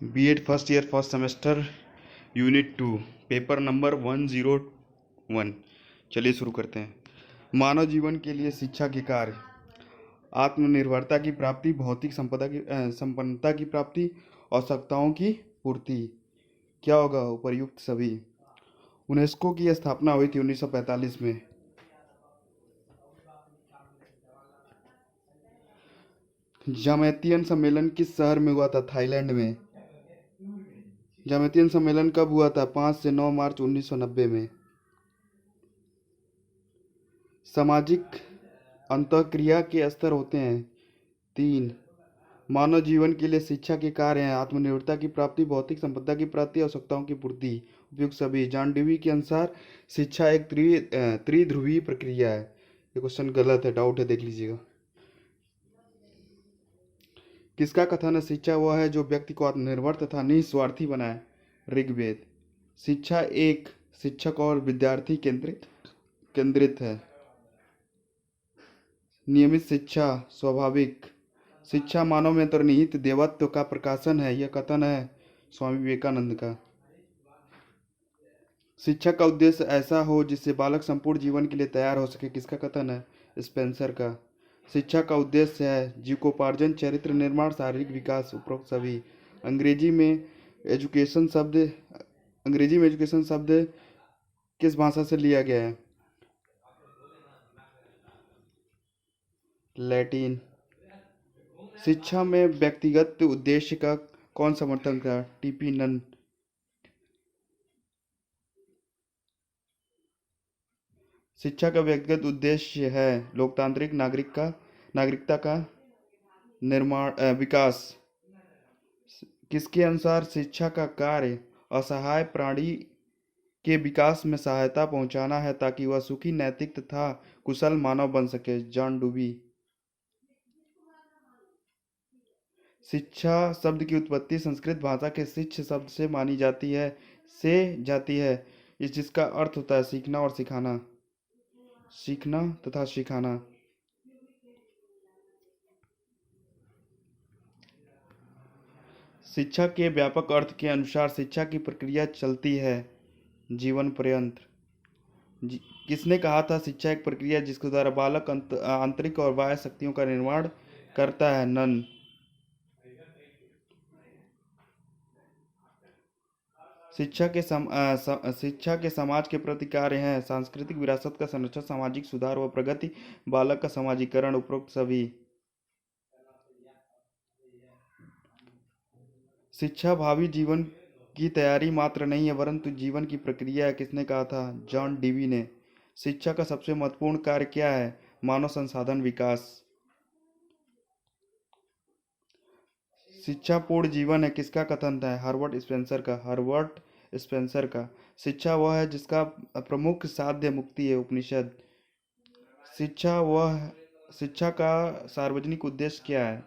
BEd first year first semester unit 2 paper number 101। चलिए शुरू करते हैं। मानव जीवन के लिए शिक्षा के कार्य। आत्मनिर्भरता की प्राप्ति, भौतिक संपन्नता की प्राप्ति, आवश्यकताओं की पूर्ति। क्या होगा उपर्युक्त सभी। यूनेस्को की स्थापना हुई थी 1945 में। जामैतियन सम्मेलन किस शहर में हुआ था? थाईलैंड में। जामैतियन सम्मेलन कब हुआ था? 5 से 9 मार्च 1990 में। सामाजिक अंतःक्रिया के स्तर होते हैं 3। मानव जीवन के लिए शिक्षा के कार्य हैं आत्मनिर्भरता की प्राप्ति, भौतिक संपदा की प्राप्ति, आवश्यकताओं की पूर्ति। उपयुक्त सभी। जॉन डीवी के अनुसार शिक्षा एक त्रिध्रुवीय प्रक्रिया है। ये क्वेश्चन गलत है, डाउट है, देख लीजिएगा। किसका कथन है? शिक्षा वह है जो व्यक्ति को आत्मनिर्भर तथा निस्वार्थी बनाए। ऋग्वेद। शिक्षा एक शिक्षक और विद्यार्थी केंद्रित है। नियमित शिक्षा स्वाभाविक। शिक्षा मानव में अंतर्निहित देवत्व का प्रकाशन है। यह कथन है स्वामी विवेकानंद का। शिक्षा का उद्देश्य ऐसा हो जिससे बालक संपूर्ण जीवन के लिए तैयार हो सके। किसका कथन है? स्पेंसर का। शिक्षा का उद्देश्य है जीविकोपार्जन, चरित्र निर्माण, शारीरिक विकास। उपरोक्त सभी। अंग्रेजी में एजुकेशन शब्द किस भाषा से लिया गया है? लैटिन। शिक्षा में व्यक्तिगत उद्देश्य का कौन समर्थन था? TP Nunn. शिक्षा का व्यक्तिगत उद्देश्य है लोकतांत्रिक नागरिकता का विकास। किसके अनुसार शिक्षा का कार्य असहाय प्राणी के विकास में सहायता पहुंचाना है ताकि वह सुखी, नैतिक तथा कुशल मानव बन सके। जॉन डूबी। शिक्षा शब्द की उत्पत्ति संस्कृत भाषा के शिक्ष शब्द से मानी जाती है इस जिसका अर्थ होता है सीखना और सिखाना, सीखना तथा सिखाना। शिक्षा के व्यापक अर्थ के अनुसार शिक्षा की प्रक्रिया चलती है जीवन पर्यंत। किसने कहा था शिक्षा एक प्रक्रिया जिसके द्वारा बालक आंतरिक और बाह्य शक्तियों का निर्माण करता है? नन। शिक्षा के समाज के प्रति कार्य हैं सांस्कृतिक विरासत का संरक्षण, सामाजिक सुधार व प्रगति, बालक का समाजीकरण। उपरोक्त सभी। शिक्षा भावी जीवन की तैयारी मात्र नहीं है वरंतु जीवन की प्रक्रिया है। किसने कहा था? जॉन डीवी ने। शिक्षा का सबसे महत्वपूर्ण कार्य क्या है? मानव संसाधन विकास। शिक्षा पूर्ण जीवन है किसका कथन था? हार्वर्ड स्पेंसर का। शिक्षा वह है जिसका प्रमुख साध्य मुक्ति है। उपनिषद। शिक्षा का सार्वजनिक उद्देश्य क्या है?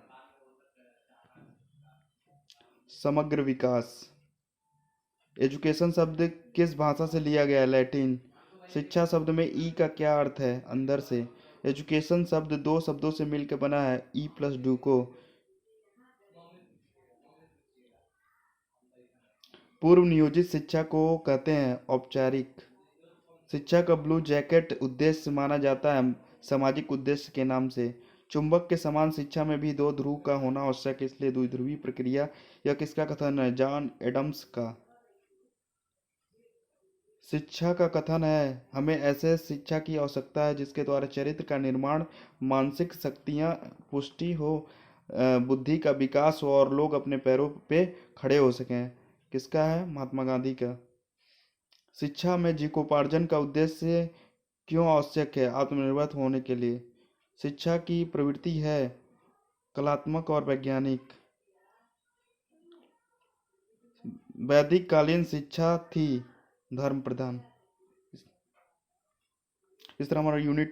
समग्र विकास। एजुकेशन शब्द किस भाषा से लिया गया है? लैटिन। शिक्षा शब्द में ई का क्या अर्थ है? अंदर से। एजुकेशन शब्द दो शब्दों से मिलकर बना है ई प्लस डूको। पूर्व नियोजित शिक्षा को कहते हैं औपचारिक। शिक्षा का ब्लू जैकेट उद्देश्य माना जाता है सामाजिक उद्देश्य के नाम से। चुंबक के समान शिक्षा में भी दो ध्रुव का होना आवश्यक है इसलिए द्विध्रुवीय प्रक्रिया। यह किसका कथन है? जॉन एडम्स का। शिक्षा का कथन है हमें ऐसे शिक्षा की आवश्यकता है जिसके द्वारा चरित्र का निर्माण, मानसिक शक्तियाँ पुष्टि हो, बुद्धि का विकास हो और लोग अपने पैरों पे खड़े हो सकें। किसका है? महात्मा गांधी का। शिक्षा में जीविकोपार्जन का उद्देश्य क्यों आवश्यक है? आत्मनिर्भर होने के लिए। शिक्षा की प्रवृत्ति है कलात्मक और वैज्ञानिक। वैदिक कालीन शिक्षा थी धर्म प्रधान। इस तरह हमारा यूनिट 2